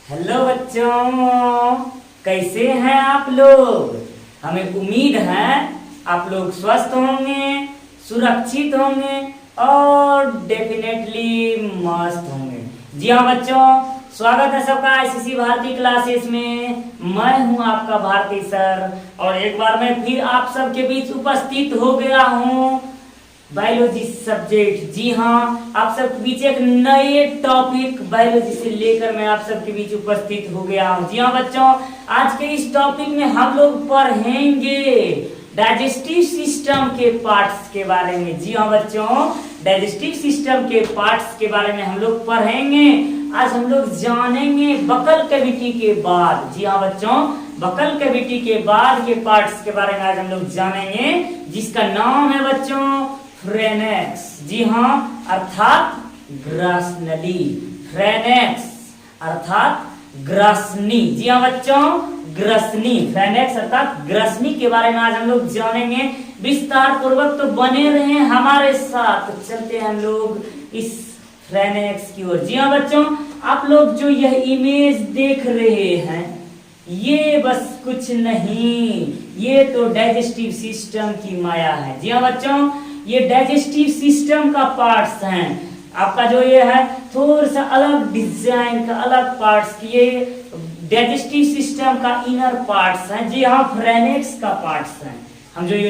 Hello बच्चों, कैसे हैं आप लोग। हमें उम्मीद है आप लोग स्वस्थ होंगे, सुरक्षित होंगे और डेफिनेटली मस्त होंगे। जी हाँ बच्चों, स्वागत है सबका आईसीसी भारती क्लासेस में। मैं हूं आपका भारती सर और एक बार मैं फिर आप सबके बीच उपस्थित हो गया हूं बायोलॉजी सब्जेक्ट। जी हाँ, आप सबके बीच एक नए टॉपिक बायोलॉजी से लेकर मैं आप सबके बीच उपस्थित हो गया हूँ। जी हाँ बच्चों, आज के इस टॉपिक में हम लोग पढ़ेंगे डाइजेस्टिव सिस्टम के पार्ट्स के बारे में। जी हाँ बच्चों, डाइजेस्टिव सिस्टम के पार्ट्स के बारे में हम लोग पढ़ेंगे। आज हम लोग जानेंगे बकल कैविटी के बाद। जी हाँ बच्चों, बकल कैविटी के बाद के पार्ट्स के बारे में आज हम लोग जानेंगे, जिसका नाम है बच्चों फ्रेनेक्स। जी हाँ, अर्थात ग्रासनली। फ्रेनेक्स अर्थात ग्रासनी। जी हाँ बच्चों, ग्रसनी। फ्रेनेक्स अर्थात ग्रसनी के बारे में आज हम लोग जानेंगे विस्तार पूर्वक। तो बने रहे हमारे साथ, तो चलते हैं हम लोग इस फ्रेनेक्स की ओर। जी हाँ बच्चों, आप लोग जो यह इमेज देख रहे हैं, ये बस कुछ नहीं, ये तो डाइजेस्टिव सिस्टम की माया है। जी हाँ बच्चों, ये डाइजेस्टिव सिस्टम का पार्ट्स हैं। आपका जो ये है थोड़ा सा अलग डिजाइन का, अलग पार्ट्स, ये डाइजेस्टिव सिस्टम का इनर पार्ट्स हैं। जी हाँ, फ्रेनेक्स का पार्ट्स हैं। हम जो ये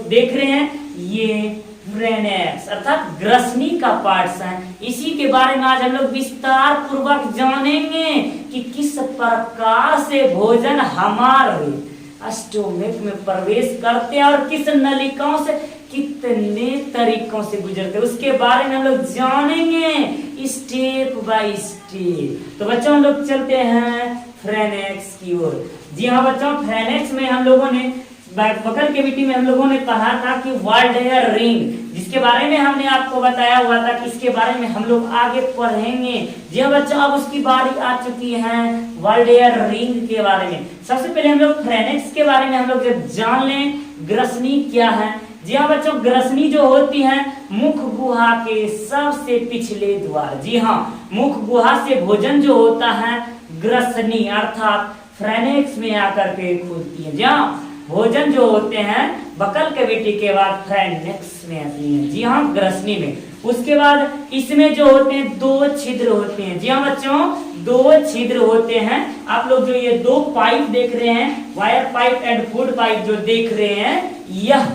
देख रहे हैं, ये फ्रेनेक्स अर्थात ग्रसनी का पार्ट्स हैं। इसी के बारे में आज हम लोग विस्तार पूर्वक जानेंगे कि किस प्रकार से भोजन हमारे स्टोमक में प्रवेश करते हैं और किस नलिकाओं से, कितने तरीकों से गुजरते हैं, उसके बारे में हम लोग जानेंगे स्टेप बाय स्टेप। तो बच्चों हम लोग चलते हैं फ्रेनेक्स की ओर। जी हाँ बच्चों, फ्रेनेक्स में हम लोगों ने बकल कैविटी में हम लोगों ने कहा था कि वाल्डेयर रिंग, जिसके बारे में हमने आपको बताया हुआ था कि इसके बारे में हम लोग आगे पढ़ेंगे। जी हाँ बच्चों, अब उसकी बारी आ चुकी है वाल्डेयर रिंग के बारे में। सबसे पहले हम लोग फ्रेनेक्स के बारे में हम लोग जब जान लें ग्रसनी क्या है। जी हाँ बच्चों, ग्रसनी जो होती है मुख गुहा के सबसे पिछले द्वार। जी हाँ, मुख गुहा से भोजन जो होता है ग्रसनी अर्थात फ्रेनेक्स में आकर के खुलती है। जी हाँ, भोजन जो होते हैं बकल कैविटी के बाद फ्रेनेक्स में आती है। जी हाँ, ग्रसनी में। उसके बाद इसमें जो होते हैं दो छिद्र होते हैं। जी हाँ बच्चों, दो छिद्र होते हैं। आप लोग जो ये दो पाइप देख रहे हैं, wire pipe and food pipe जो देख रहे हैं, यह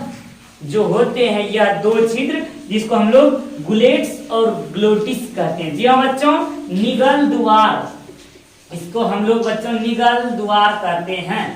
जो होते हैं यह दो छिद्र, जिसको हम लोग गुलेट्स और ग्लोटिस कहते हैं। जी हाँ बच्चों, निगल द्वार, इसको हम लोग बच्चों निगल द्वार कहते हैं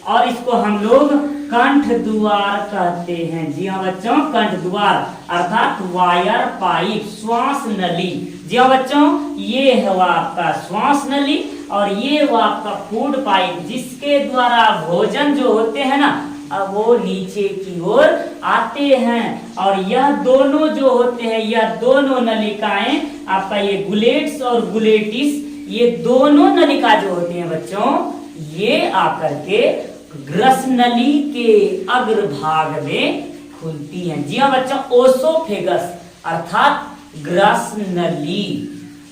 और इसको हम लोग कंठ द्वार कहते हैं। जी हाँ बच्चों, कंठ द्वार अर्थात वायर पाइप, श्वास नली। जी हाँ बच्चों, ये है वो आपका श्वास नली और ये वो आपका फूड पाइप, जिसके द्वारा भोजन जो होते हैं ना, अब वो नीचे की ओर आते हैं। और यह दोनों जो होते हैं, यह दोनों नलिकाएं आपका ये गुलेट्स और गुलेटिस, ये दोनों नलिका जो होती हैं बच्चों, ये आकर के ग्रसनली के अग्रभाग में खुलती हैं। जी हाँ बच्चों, ओसोफेगस अर्थात ग्रसनली,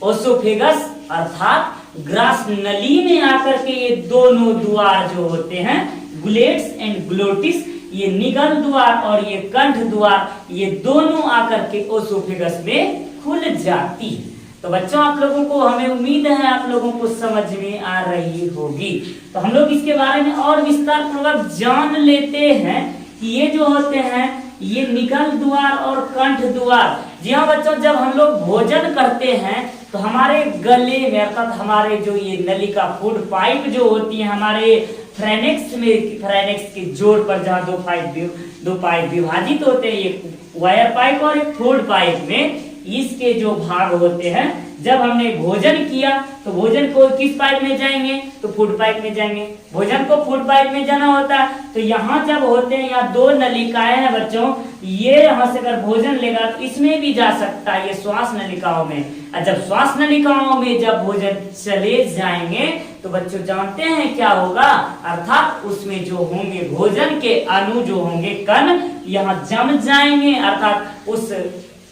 ओसोफेगस अर्थात ग्रसनली में आकर के ये दोनों द्वार जो होते हैं गुलेट्स एंड ग्लोटिस, ये निगल द्वार और ये कंठ द्वार, ये दोनों आकर के ओसोफेगस में खुल जाती है। तो बच्चों आप लोगों को, हमें उम्मीद है आप लोगों को समझ में आ रही होगी। तो हम लोग इसके बारे में और विस्तार पूर्वक जान लेते हैं कि ये जो होते हैं ये निगल द्वार और कंठ द्वार। जी हाँ बच्चों, जब हम लोग भोजन करते हैं तो हमारे गले में अर्थात हमारे जो ये नलिका फूड पाइप जो होती है हमारे फ्रेनेक्स में, फ्रेनेक्स के जोड़ पर जहाँ दो पाइप विभाजित होते हैं, ये वायर पाइप और एक फूड पाइप में, इसके जो भाग होते हैं, जब हमने भोजन किया तो भोजन को किस पाइप में जाएंगे, तो फूड पाइप में जाएंगे। भोजन को फूड पाइप में जाना होता है तो यहाँ जब होते हैं, यहाँ दो नलिकाएं हैं बच्चों, ये यहाँ से अगर भोजन लेगा तो इसमें भी जा सकता है, ये श्वास नलिकाओं में। और जब श्वास नलिकाओं में जब भोजन चले जाएंगे तो बच्चों जानते हैं क्या होगा, अर्थात उसमें जो होंगे भोजन के अणु जो होंगे, कण यहाँ जम जाएंगे, अर्थात उस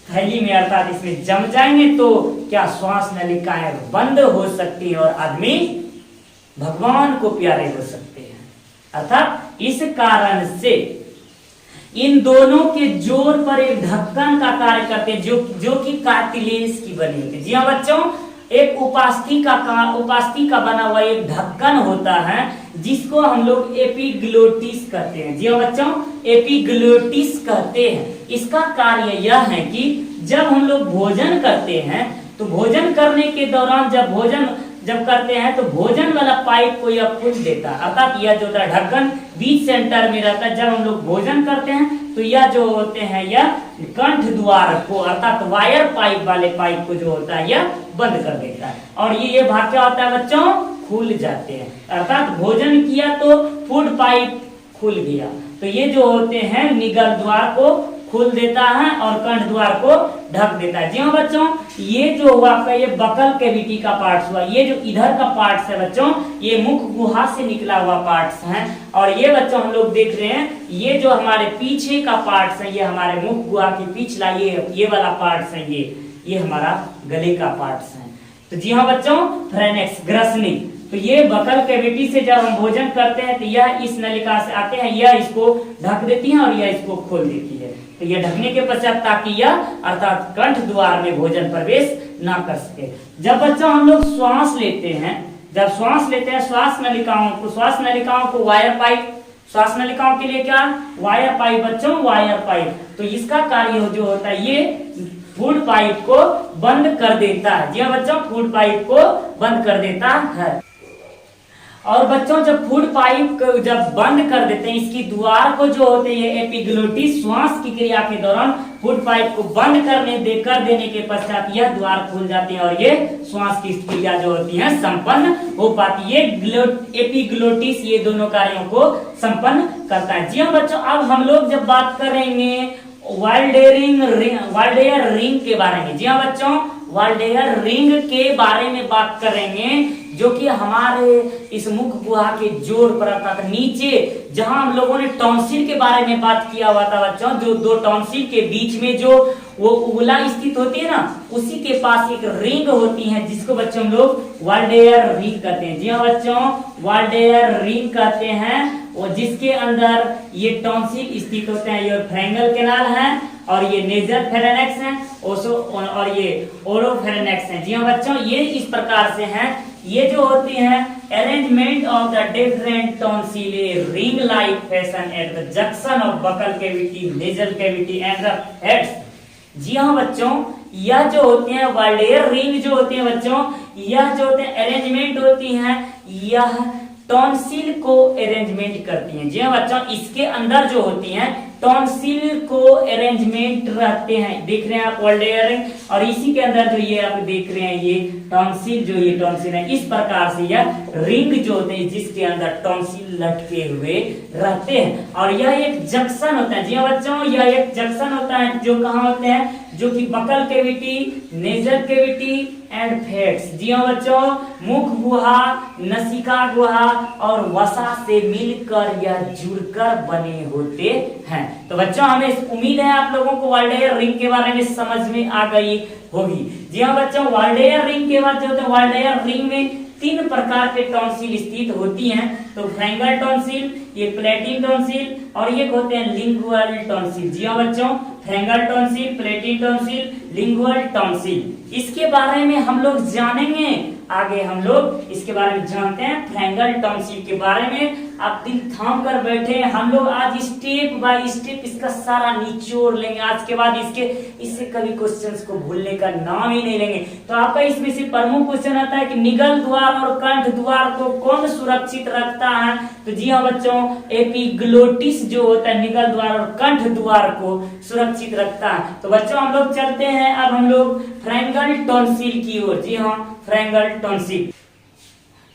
थैली में अर्थात इसमें जम जाएंगे तो क्या श्वास नलिकाएं बंद हो सकती है और आदमी भगवान को प्यारे हो सकते हैं। अर्थात इस कारण से इन दोनों के जोर पर एक ढक्कन का कार्य करते हैं जो कि कार्टिलेज की बनी होती है। जी हाँ बच्चों, एक उपास्थि का बना हुआ एक ढक्कन होता है जिसको हम लोग एपिग्लोटिस कहते हैं। जी हाँ बच्चों, एपिग्लोटिस कहते हैं। इसका कार्य यह है कि जब हम लोग भोजन करते हैं तो भोजन करने के दौरान जब करते हैं तो भोजन वाला पाइप को यह खोल देता है। अर्थात यह जो ढक्कन बीच सेंटर में रहता है, जब हम लोग भोजन करते हैं तो यह जो होते हैं यह कंठ द्वार को अर्थात वायर पाइप वाले पाइप को जो होता है यह बंद कर देता है और ये भाग क्या होता है बच्चों, खुल जाते हैं। अर्थात भोजन किया तो फूड पाइप खुल गया, तो ये जो होते हैं निगल द्वार को खोल देता है और कंठ द्वार को ढक देता है। जी हाँ बच्चों, ये जो हुआ आपका ये बकल कैविटी का पार्ट्स हुआ। ये जो इधर का पार्ट्स है बच्चों, ये मुख गुहा से निकला हुआ पार्ट्स हैं और ये बच्चों हम लोग देख रहे हैं ये जो हमारे पीछे का पार्ट्स है, ये हमारे मुख गुहा की पिछला ये वाला पार्ट्स है, ये हमारा गले का पार्ट्स है। तो जी हाँ बच्चों, फ्रेनेक्स ग्रसनी, तो ये बकल कैविटी से जब हम भोजन करते हैं तो यह इस नलिका से आते हैं, यह इसको ढक देती है और यह इसको खोल देती है। तो यह ढकने के पश्चात ताकि यह अर्थात कंठ द्वार में भोजन प्रवेश ना कर सके। जब बच्चों हम लोग श्वास लेते हैं, श्वास नलिकाओं को वायर पाइप, श्वास नलिकाओं के लिए क्या वायर पाइप बच्चों, वायर पाइप, तो इसका कार्य जो होता है ये फूड पाइप को बंद कर देता है। जी हाँ बच्चों, फूड पाइप को बंद कर देता है। और बच्चों जब फूड पाइप को जब बंद कर देते हैं, इसकी द्वार को जो होते हैं एपिग्लोटिस श्वास की क्रिया के दौरान फूड पाइप को बंद कर देने के पश्चात यह द्वार खुल जाते हैं और ये श्वास की क्रिया जो होती है संपन्न हो पाती है। एपिग्लोटिस ये दोनों कार्यों को संपन्न करता है। जी हाँ बच्चों, अब हम लोग जब बात करेंगे वाल्डेयर रिंग के बारे में। जी हाँ बच्चों, वाल्डेयर रिंग के बारे में बात करेंगे जो कि हमारे इस मुख गुहा के जोड़ पर अर्थात नीचे जहां हम लोगों ने टॉन्सिल के बारे में बात किया हुआ था बच्चों, जो दो टॉन्सिल के बीच में जो वो उगला स्थित होती है ना, उसी के पास एक रिंग होती है जिसको बच्चों हम लोग वाल्डेयर रिंग कहते हैं। जी हाँ बच्चों, वाल्डेयर रिंग कहते हैं और जिसके अंदर ये टॉन्सिल स्थित होते हैं। ये फ्रेंगल कैनाल है और ये नेजल फेरेनेक्स है और ये ओरोफेरेनेक्स है। जी हाँ बच्चों, ये इस प्रकार से हैं। ये जो होती हैं arrangement of the different tonsil ring like fashion at the junction of buccal cavity, nasal cavity and the heads. जी हाँ बच्चों, यह जो होती है वाल्डेयर रिंग जो होती है बच्चों, यह जो होते हैं अरेंजमेंट होती हैं, यह टॉन्सिल को अरेंजमेंट करती हैं। जी हाँ बच्चों, इसके अंदर जो होती हैं टॉन्सिल को अरेंजमेंट रहते हैं, देख रहे हैं आप वाल्डेयर रिंग, और इसी के अंदर जो ये आप देख रहे हैं ये टॉन्सिल है। इस प्रकार से यह रिंग जो होते हैं जिसके अंदर टॉन्सिल लटके हुए रहते हैं और यह एक जंक्शन होता है। जी हाँ बच्चों, यह एक जंक्शन होता है जो कहाँ होते हैं, जो कि buccal cavity, nasal cavity and fauces. जी हाँ बच्चों, मुख गुहा, नसिका गुहा और वसा से मिलकर यह जुड़कर बने होते हैं। तो बच्चों हमें उम्मीद है आप लोगों को वाल्डेयर रिंग के बारे में समझ में आ गई होगी। जी हाँ बच्चों, वाल्डेयर रिंग के बाद जो होता है वाल्डेयर रिंग में 3 प्रकार के टॉन्सिल स्थित होती हैं। तो फ्रेंगल टॉन्सिल, ये प्लेटिन टॉन्सिल और ये होते हैं लिंगुअल टॉन्सिल। जी हाँ बच्चों, फ्रेंगल टॉन्सिल, प्लेटिन टॉन्सिल, लिंगुअल टॉन्सिल, इसके बारे में हम लोग जानेंगे। आगे हम लोग इसके बारे में जानते हैं फ्रेंगल टॉन्सिल के बारे में। आप दिल थाम कर बैठे, हम लोग आज स्टेप बाय स्टेप इसका सारा निचोड़ लेंगे। आज के बाद इससे कभी क्वेश्चंस को भूलने का नाम ही नहीं लेंगे। तो आपका इसमें से प्रमुख क्वेश्चन आता है कि निगल द्वार और कंठ द्वार को कौन सुरक्षित रखता है। तो जी हाँ बच्चों, एपिग्लोटिस जो होता है निगल द्वार और कंठ द्वार को सुरक्षित रखता है। तो बच्चों हम लोग चलते हैं अब हम लोग फ्रेंगल टॉन्सिल की ओर। जी हाँ, फ्रेंगल टॉन्सिल।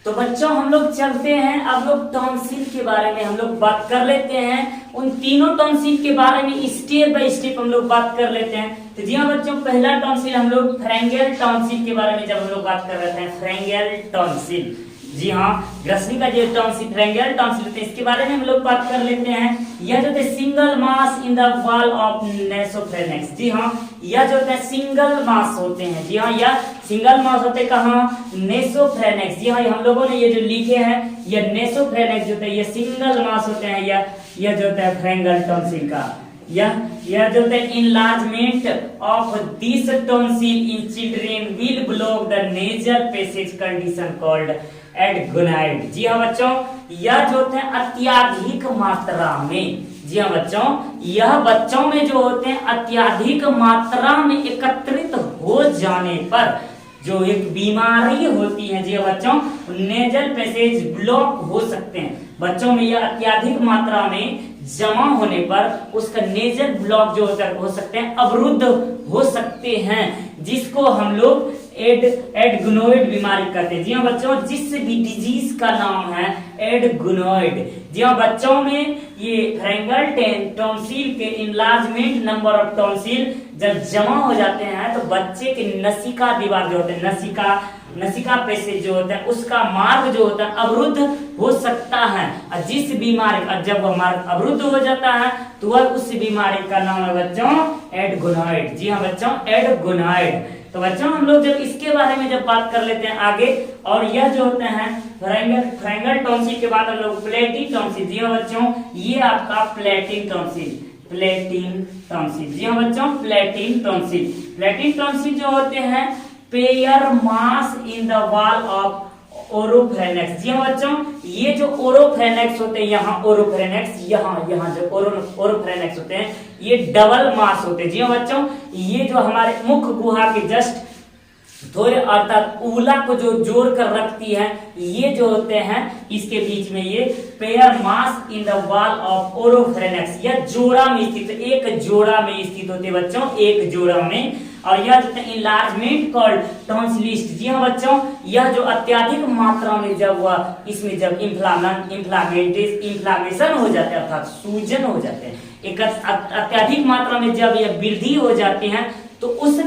तो बच्चों हम लोग चलते हैं अब लोग टॉन्सिल के बारे में हम लोग बात कर लेते हैं। उन तीनों टॉन्सिल के बारे में स्टेप बाय स्टेप हम लोग बात कर लेते हैं। तो जी हाँ बच्चों, पहला टॉन्सिल हम लोग फ्रेंगल टॉन्सिल के बारे में जब हम लोग बात कर रहे हैं, फ्रेंगल टॉन्सिल जी हाँ, ग्रसनी का जो टॉन्सिल फ्रेंगल टॉन्सिल होते हैं इसके बारे में हम लोग बात कर लेते हैं। यह जो होते हैं single mass in the wall of nasopharynx. जी हाँ, यह जो होते हैं सिंगल मास होते हैं। जी हाँ, यह सिंगल मास होते हैं कहाँ? नेसोफेरेंक्स। जी हाँ, हम लोगों ने ये जो लिखे हैं ये नेसोफेरेंक्स जो होते हैं ये सिंगल मास होते हैं। यह जो होता है फ्रेंगल टॉन्सिल का यह जो होता है enlargement of this tonsil in children will block the nasal passage condition called adenoid. जी हाँ बच्चों, यह जो होते हैं अत्यधिक मात्रा में, जी हाँ बच्चों, यह बच्चों में जो होते हैं अत्यधिक मात्रा में एकत्रित हो जाने पर जो एक बीमारी होती है, जी हाँ बच्चों, नेजल पैसेज ब्लॉक हो सकते हैं। बच्चों में यह अत्यधिक मात्रा में जमा होने पर उसका नेजल ब्लॉक जो होता है हो सकते हैं, अवरुद्ध हो सकते हैं, जिसको हम लोग एडगोनोइड बीमारी कहते हैं। जी हाँ बच्चों, जिस भी डिजीज का नाम है एडगोनोइड। जी हाँ बच्चों में ये फ्रेंगल टॉन्सिल के इनलार्जमेंट नंबर ऑफ टॉन्सिल जब जमा हो जाते हैं तो बच्चे के नसिका दीवार जो होते हैं, नसिका पैसेज जो होता है उसका मार्ग जो होता है अवरुद्ध हो सकता है। और जिस बीमारी का जब वह मार्ग अवरुद्ध हो जाता है तो वह उस बीमारी का नाम है बच्चों एडगोनोइड। जी हाँ बच्चों, एडगोनोइड। तो बच्चों हम लोग जब इसके बारे में जब बात कर लेते हैं आगे, और यह जो होते हैं फ्रेंगल टॉन्सिल के बाद हम लोग प्लेटिन टॉन्सिल। जी हाँ बच्चों, ये आपका प्लेटिन टॉन्सिल। जी हाँ बच्चों, प्लेटिन टॉन्सिल जो होते हैं pair mass in the wall of oropharynx. जी हाँ बच्चों, ये जो ओरोफ्रेनेक्स होते हैं, यहाँ ओरोफ्रेनेक्स, यहाँ जो ओरोफ्रेनेक्स होते हैं ये डबल मास होते हैं। जी हाँ बच्चों, ये जो हमारे मुख गुहा के जस्ट थोड़े अर्थात उला को जो जोड़ कर रखती है, ये जो होते हैं इसके बीच में ये pair mass in the wall of oropharynx, यह जोड़ा में स्थित, एक जोड़ा में स्थित होते हैं बच्चों, एक जोड़ा में। और यह जो है इनलार्जमेंट कॉल्ड टॉन्सिलिस्ट। जी हाँ बच्चों, यह जो अत्यधिक मात्रा में जब हुआ इसमें जब इन्फ्लामेशन हो जाते हैं अर्थात सूजन हो जाते हैं, एक अत्यधिक मात्रा में जब यह वृद्धि हो जाती है तो उस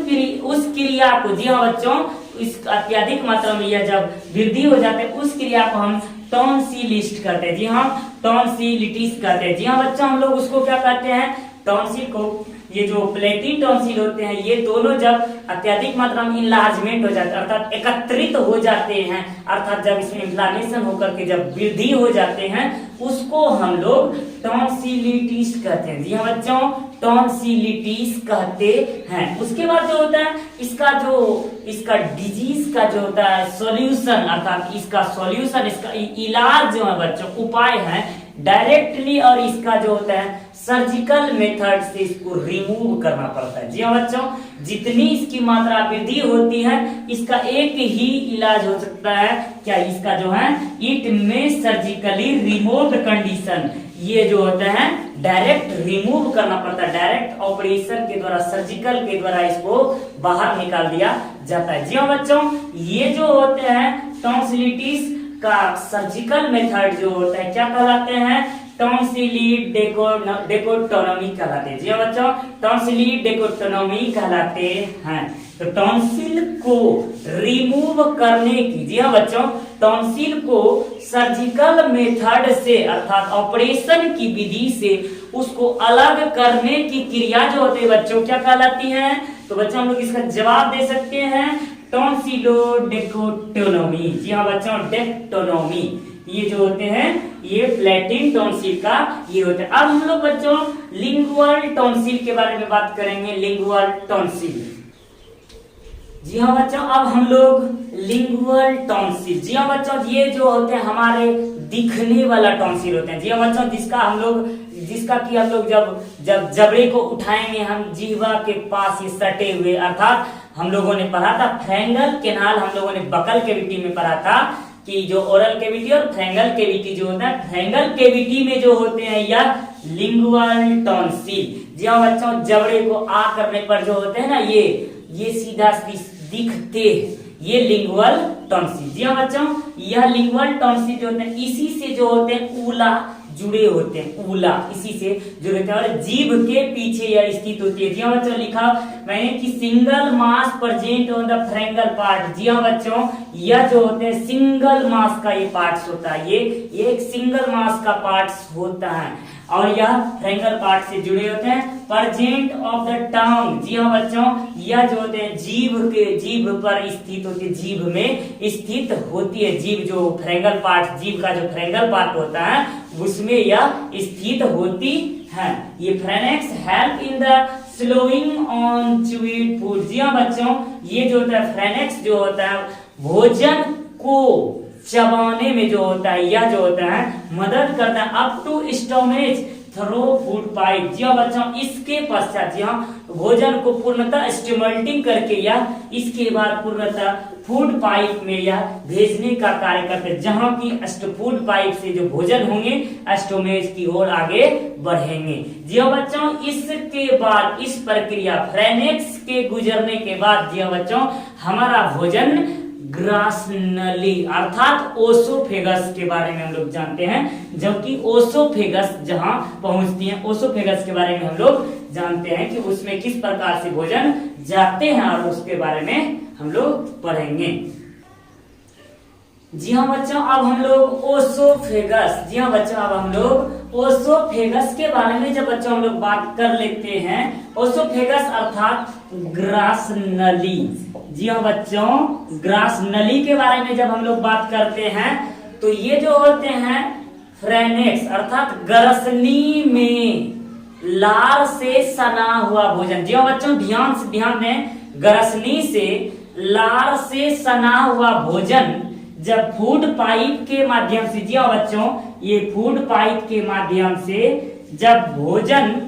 क्रिया को, जी हाँ बच्चों, इस अत्यधिक मात्रा में यह जब वृद्धि हो जाते हैं उस क्रिया को हम टॉन्सिलिस्ट कहते हैं। जी हाँ, टॉन्सिलिटिस कहते हैं। जी हाँ बच्चों, हम लोग उसको क्या कहते हैं? टॉन्सिल को, ये जो प्लेटिन टॉन्सिल होते हैं ये दोनों जब अत्यधिक मात्रा में इनलार्जमेंट हो जाते हैं अर्थात एकत्रित हो जाते हैं, अर्थात जब इसमें इन्फ्लामेशन होकर के जब वृद्धि हो जाते हैं उसको हम लोग टॉन्सिलिटिस कहते हैं। जी हाँ बच्चों, टॉन्सिलिटिस कहते हैं। उसके बाद जो होता है इसका डिजीज का जो होता है सॉल्यूशन, अर्थात इसका सॉल्यूशन, इसका इलाज जो है बच्चों, उपाय है डायरेक्टली, और इसका जो होता है सर्जिकल मेथड से इसको रिमूव करना पड़ता है। जी हाँ बच्चों, जितनी इसकी मात्रा वृद्धि होती है इसका एक ही इलाज हो सकता है, क्या इसका जो है इट में सर्जिकली रिमूव कंडीशन, ये जो होता है डायरेक्ट रिमूव करना पड़ता है, डायरेक्ट ऑपरेशन के द्वारा, सर्जिकल के द्वारा इसको बाहर निकाल दिया जाता है। जी हाँ बच्चों, ये जो होते हैं टॉन्सिलिटिस का सर्जिकल मेथड जो होता है क्या कहलाते हैं? टॉन्सिलिट डेकोटोमी कहलाते हैं। जी हाँ बच्चों, टॉन्सिलिट डेकोटोमी कहलाते हैं। तो टॉन्सिल को रिमूव करने की, जी हाँ बच्चों, टॉन्सिल को सर्जिकल मेथड से अर्थात ऑपरेशन की विधि से उसको अलग करने की क्रिया जो होती है बच्चों क्या कहलाती है? तो बच्चों हम लोग इसका जवाब दे सकते हैं टॉन्सिलोडेकोटोमी। जी हाँ बच्चों, डेक्टोनोमी, ये जो होते हैं ये प्लेटिन टॉन्सिल का ये होते हैं। अब हम लोग बच्चों लिंगुअल टॉन्सिल के बारे में बात करेंगे। लिंगुअल टॉन्सिल, जी हाँ बच्चों, अब हम लोग लिंगुअल टॉन्सिल, जी हाँ बच्चों, ये जो होते हैं हमारे दिखने वाला टॉन्सिल होते हैं। जी हाँ बच्चों, जिसका कि हम लोग जब जबड़े को उठाएंगे हम जीवा के पास ये सटे हुए, अर्थात हम लोगों ने पढ़ा था फ्रेंगल केनाल, हम लोगों ने बकल कैविटी में पढ़ा था कि जो ओरल कैविटी और फ्रेंगल कैविटी जो होता है, फ्रेंगल कैविटी में जो होते हैं यह लिंगुअल टॉन्सिल। जी हाँ बच्चों, जबड़े को आ करने पर जो होते हैं ना ये सीधा दिखते हैं, ये लिंगुअल टॉन्सिल। जी हाँ बच्चों, यह लिंगुअल टॉन्सिल जो होते हैं इसी से जो होते हैं उला जुड़े होते हैं, ऊला इसी से जुड़े होते हैं और जीभ के पीछे यह स्थित होती है। जी हाँ बच्चों, लिखा मैंने कि single mass present on the pharyngeal part. जी हाँ बच्चों, यह जो होते हैं सिंगल मास का ये पार्ट्स होता है, ये एक सिंगल मास का पार्ट्स होता है और यह फ्रेंगल पार्ट से जुड़े होते हैं। प्रेजेंट ऑफ द टंग, जी हाँ बच्चों, यह जो होते हैं जीभ पर स्थित होती है, जीभ में स्थित होती है। जीभ जो फ्रेंगल पार्ट, जीभ का जो फ्रेंगल पार्ट होता है उसमें यह स्थित होती है। ये pharynx help in the swallowing on chewed food. जी हाँ बच्चों, ये जो होता है फ्रेनेक्स जो होता है भोजन को चबाने में जो होता है, यह जो होता है मदद करता है up to stomach through food pipe. जी हाँ बच्चों, इसके पश्चात जी हाँ भोजन को पूर्णतः स्टिमुलेटिंग करके या इसके बाद पूर्णतः फूड पाइप में यह भेजने का कार्य करते हैं, जहां की फूड पाइप से जो भोजन होंगे स्टोमेज की ओर आगे बढ़ेंगे। जी हाँ बच्चों, इसके बाद इस प्रक्रिया फ्रेनेक्स के गुजरने के बाद जी हाँ बच्चों हमारा भोजन ग्रासनली अर्थात ओसोफेगस के बारे में हम लोग जानते हैं, जबकि ओसोफेगस जहां पहुंचती है, ओसोफेगस के बारे में हम लोग जानते हैं कि उसमें किस प्रकार से भोजन जाते हैं और उसके बारे में हम लोग पढ़ेंगे। जी हाँ बच्चों, अब हम लोग ओसोफेगस, जी हाँ बच्चों, अब हम लोग ओसोफेगस के बारे में जब बच्चों हम लोग बात कर लेते हैं, ओसोफेगस अर्थात ग्रासनली। जी हाँ बच्चों, ग्रासनली के बारे में जब हम लोग बात करते हैं तो ये जो होते हैं फ्रेनेक्स अर्थात ग्रसनी में लार से सना हुआ भोजन। जी हाँ बच्चों, ध्यान दें, ग्रसनी से लार से सना हुआ भोजन जब फूड पाइप के माध्यम से, जी हाँ बच्चों, ये फूड पाइप के माध्यम से जब भोजन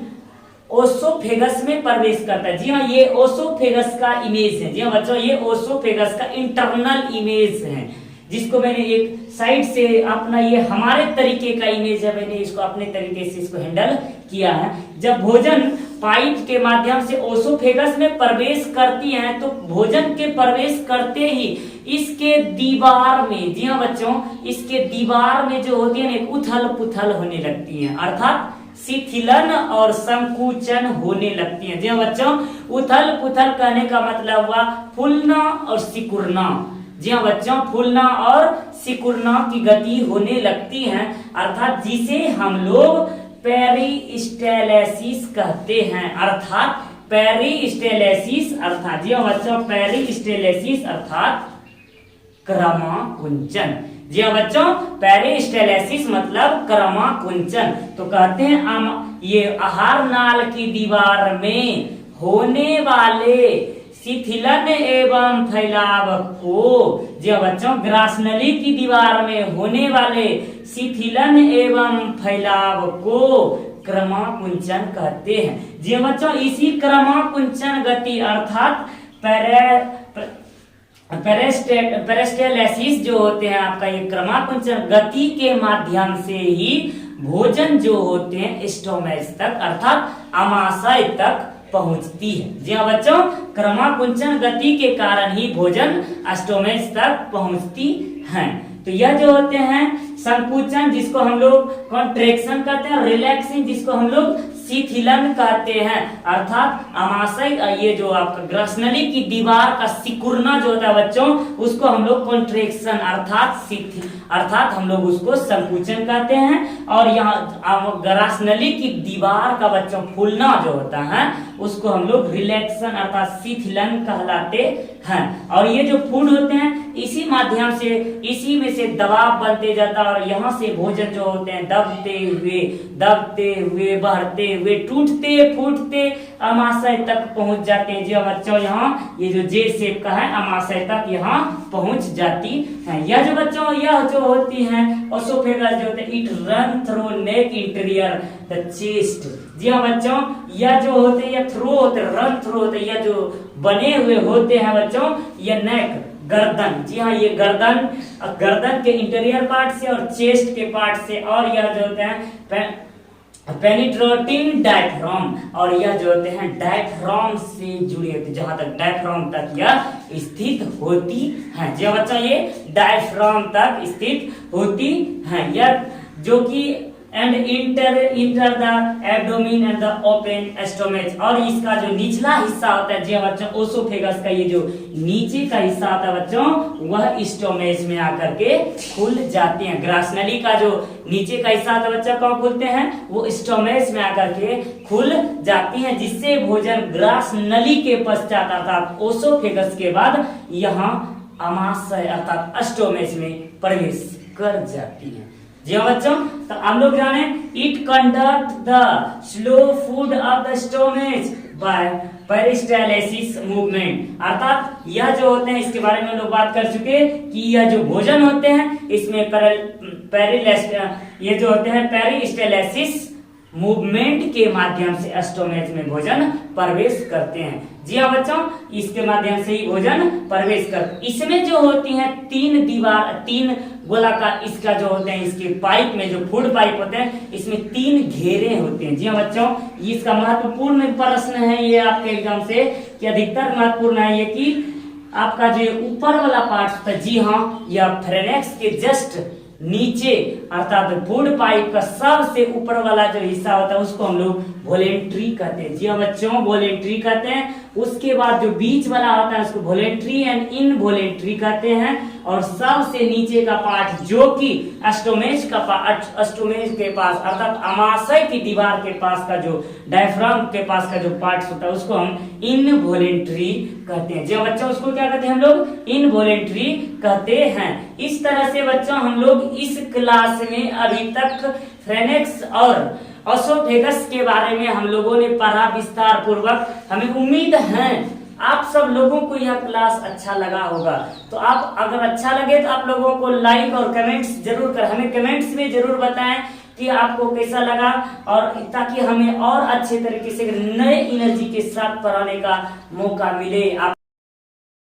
ओसोफेगस में प्रवेश करता है। जी हाँ, ये ओसोफेगस का इमेज है। जी हाँ बच्चों, ये ओसोफेगस का इंटरनल इमेज है, जिसको मैंने एक साइड से अपना ये हमारे तरीके का इमेज है, मैंने इसको अपने तरीके से इसको हैंडल किया है। जब भोजन पाइप के माध्यम से ओसोफेगस में प्रवेश करती है तो भोजन के प्रवेश करते ही इसके दीवार में, जी हाँ बच्चों, इसके दीवार में जो होती है ना उथल पुथल होने लगती है, अर्थात शिथिलन और संकुचन होने लगती है। जी हाँ बच्चों, उथल पुथल कहने का मतलब हुआ फूलना और सिकुड़ना। जी हाँ बच्चों, फूलना और सिकुड़ना की गति होने लगती है, अर्थात जिसे हम लोग पेरिस्टेलेसिस कहते हैं, अर्थात पेरिस्टेलेसिस अर्थात, जी हाँ बच्चों, पेरिस्टेलेसिस अर्थात क्रमाकुंचन। जी हाँ बच्चों, पेरिस्टेलेसिस मतलब क्रमाकुंचन। तो कहते हैं ये आहार नाल की दीवार में होने वाले शिथिलन एवं फैलाव को, जी हाँ बच्चों, ग्रासनली की दीवार में होने वाले शिथिलन एवं फैलाव को क्रमाकुंचन कहते हैं। जी हाँ बच्चों, इसी क्रमाकुंचन गति अर्थात पेरिस्टेलेसिस जो होते हैं आपका ये क्रमाकुंचन गति के माध्यम से ही भोजन जो होते हैं स्टोमेज तक अर्थात आमाशय तक पहुंचती है। जी हाँ बच्चों, क्रमाकुंचन गति के कारण ही भोजन स्टोमेज तक पहुंचती है। तो यह जो होते हैं संकुचन जिसको हम लोग कॉन्ट्रेक्शन कहते हैं, रिलैक्सिंग जिसको हम लोग शिथिलन कहते हैं, अर्थात आमाशय ये जो आपका ग्रसनली की दीवार का सिकुड़ना जो होता है बच्चों, उसको हम लोग कॉन्ट्रेक्शन अर्थात हम लोग उसको संकुचन कहते हैं। और यहाँ ग्रसनली की दीवार का बच्चों फूलना जो होता है उसको हम लोग रिलैक्सन अर्थात शिथिलन कहलाते हैं। और ये जो फूड होते हैं इसी माध्यम से, इसी में से दबाव बनते जाता है और यहाँ से भोजन जो होते हैं दबते हुए बढ़ते हुए टूटते फूटते आमाशय तक पहुंच जाते हैं। जी बच्चों, यहाँ ये जो जे शेप का है आमाशय तक यहाँ पहुंच जाती है। यह जो बच्चों यह जो होती है ओसोफेगस जो होते हैं it run through neck interior the chest. जी हाँ बच्चों, यह जो होते हैं यह थ्रू होते रन थ्रू होते, यह जो बने हुए होते हैं बच्चों यह नेक गर्दन। जी हाँ, ये गर्दन के इंटीरियर पार्ट से और चेस्ट के पार्ट से, और यह जो होते हैं पेनिट्रेटिंग डायफ्राम, और यह जो होते हैं डायफ्राम से जुड़े होते हैं, जहां तक डायफ्राम तक यह स्थित होती है। जी बच्चा, ये डायफ्राम तक स्थित होती है, यह जो कि and enter the abdomen and the open stomach. और इसका जो निचला हिस्सा होता है जी बच्चों, ओसोफेगस का ये जो नीचे का हिस्सा होता है बच्चों, वह स्टोमच में आकर के खुल जाते हैं। ग्रास नली का जो नीचे का हिस्सा होता है बच्चा, कहाँ खुलते हैं? वो स्टोमच में आकर के खुल जाती हैं, जिससे भोजन ग्रास नली के पश्चात अर्थात ओसोफेगस के बाद यहाँ आमाशय अर्थात स्टोमच में प्रवेश कर जाती है। जी हाँ बच्चों, तो आप लोग जाने it conduct the slow food of the stomach by peristalsis movement. अर्थात यह जो होते हैं, इसके बारे में हम लोग बात कर चुके कि यह जो भोजन होते हैं इसमें ये जो होते हैं पेरिस्टालसिस मूवमेंट के माध्यम से स्टोमच में भोजन प्रवेश करते हैं। जी हाँ बच्चों, इसके माध्यम से ही भोजन प्रवेश करते। इसमें जो होती हैं तीन गोलाकार इसका जो होते हैं, इसके पाइप में जो फूड पाइप होते हैं, इसमें 3 घेरे होते हैं। जी हाँ बच्चों, इसका महत्वपूर्ण प्रश्न है ये आपके एग्जाम से कि अधिकतर महत्वपूर्ण है ये कि आपका जो ऊपर वाला पार्ट होता है, जी हाँ, यह फ्रेनेक्स के जस्ट नीचे अर्थात फूड पाइप का सबसे ऊपर वाला जो हिस्सा होता है उसको हम लोग वोलेंट्री कहते हैं। जी हाँ बच्चों, वोलेंट्री कहते हैं। उसके बाद जो बीच वाला होता है उसको वोलेंट्री एंड इनवोलेंट्री कहते हैं। और सबसे नीचे का पार्ट जो कि स्टोमच के पास अर्थात आमाशय की दीवार के पास का जो डायफ्राम के पास का जो पार्ट होता है उसको हम इनवोलेंट्री कहते हैं। जी हाँ बच्चों, उसको क्या कहते हैं हम लोग? इनवोलेंट्री कहते हैं। इस तरह से बच्चों हम लोग इस क्लास में अभी तक फ्रेनेक्स और ओसोफेगस के बारे में हम लोगों ने पढ़ा विस्तार पूर्वक। हमें उम्मीद है आप सब लोगों को यह क्लास अच्छा लगा होगा। तो आप अगर अच्छा लगे तो आप लोगों को लाइक और कमेंट्स जरूर कर, हमें कमेंट्स में जरूर बताएं कि आपको कैसा लगा, और ताकि हमें और अच्छे तरीके से नए एनर्जी के साथ पढ़ाने का मौका मिले। आप